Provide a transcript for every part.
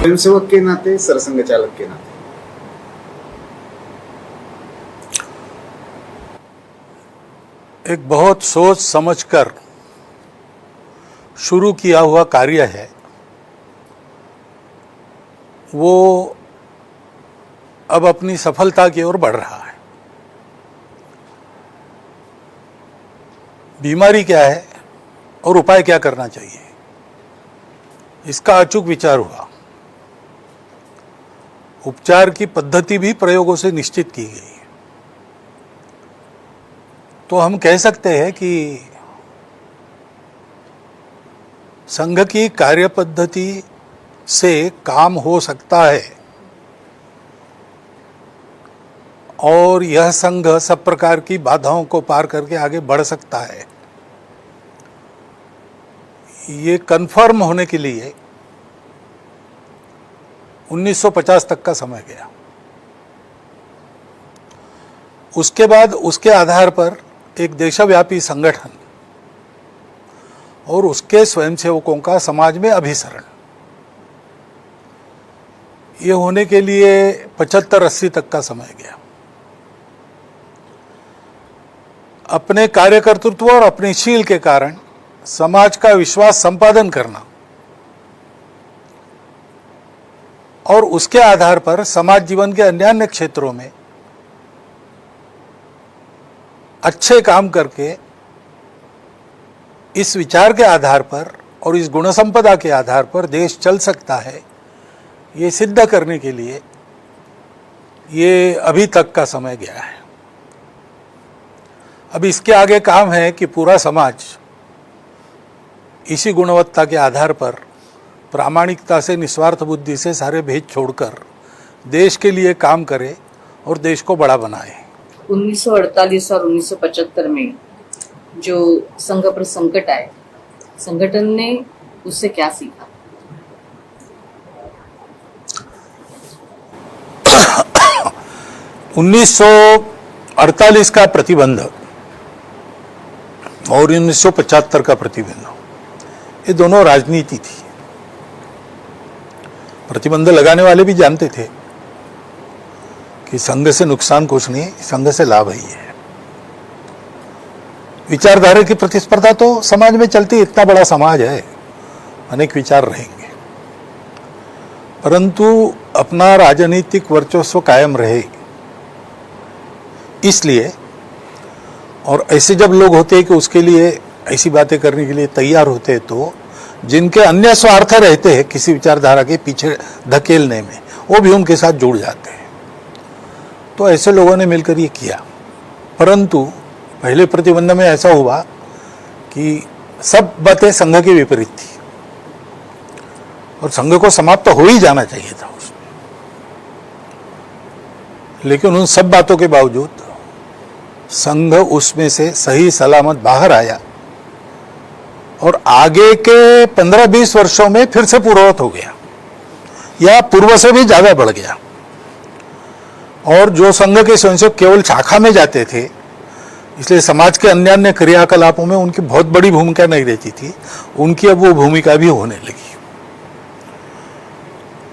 स्वयंसेवक के नाते, सरसंघ चालक के नाते एक बहुत सोच समझकर शुरू किया हुआ कार्य है, वो अब अपनी सफलता की ओर बढ़ रहा है। बीमारी क्या है और उपाय क्या करना चाहिए, इसका अचूक विचार हुआ। उपचार की पद्धति भी प्रयोगों से निश्चित की गई। तो हम कह सकते हैं कि संघ की कार्य पद्धति से काम हो सकता है और यह संघ सब प्रकार की बाधाओं को पार करके आगे बढ़ सकता है। ये कन्फर्म होने के लिए 1950 तक का समय गया। उसके बाद उसके आधार पर एक देशव्यापी संगठन और उसके स्वयंसेवकों का समाज में अभिसरण, ये होने के लिए 75-80 तक का समय गया। अपने कार्यकर्तृत्व और अपने शील के कारण समाज का विश्वास संपादन करना और उसके आधार पर समाज जीवन के अन्य क्षेत्रों में अच्छे काम करके इस विचार के आधार पर और इस गुण संपदा के आधार पर देश चल सकता है, ये सिद्ध करने के लिए ये अभी तक का समय गया है। अब इसके आगे काम है कि पूरा समाज इसी गुणवत्ता के आधार पर प्रामाणिकता से, निस्वार्थ बुद्धि से सारे भेद छोड़कर देश के लिए काम करे और देश को बड़ा बनाए। 1948 और 1975 में जो संघ पर संकट आए, संगठन ने उससे क्या सीखा? उन्नीस 1948 का प्रतिबंध और 1975 का प्रतिबंध, ये दोनों राजनीति थी। प्रतिबंध लगाने वाले भी जानते थे कि संघ से नुकसान कुछ नहीं, संघ से लाभ ही है। विचारधारा की प्रतिस्पर्धा तो समाज में चलती, इतना बड़ा समाज है, अनेक विचार रहेंगे, परंतु अपना राजनीतिक वर्चस्व कायम रहे इसलिए, और ऐसे जब लोग होते हैं कि उसके लिए ऐसी बातें करने के लिए तैयार होते हैं, तो जिनके अन्य स्वार्थ रहते हैं किसी विचारधारा के पीछे धकेलने में, वो भी उनके साथ जुड़ जाते हैं। तो ऐसे लोगों ने मिलकर ये किया। परंतु पहले प्रतिबंध में ऐसा हुआ कि सब बातें संघ के विपरीत थी और संघ को समाप्त हो ही जाना चाहिए था उसमें। लेकिन उन सब बातों के बावजूद संघ उसमें से सही सलामत बाहर आया और आगे के 15-20 वर्षों में फिर से पूर्ववत हो गया या पूर्व से भी ज्यादा बढ़ गया। और जो संघ के स्वयंसेवक केवल शाखा में जाते थे, इसलिए समाज के अन्य क्रियाकलापों में उनकी बहुत बड़ी भूमिका नहीं रहती थी, उनकी अब वो भूमिका भी होने लगी।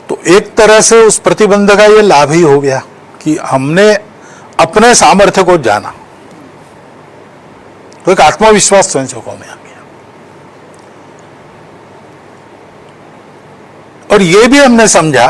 तो एक तरह से उस प्रतिबंध का ये लाभ ही हो गया कि हमने अपने सामर्थ्य को जाना, तो एक आत्मविश्वास स्वयंसेवकों में आ गया। और ये भी हमने समझा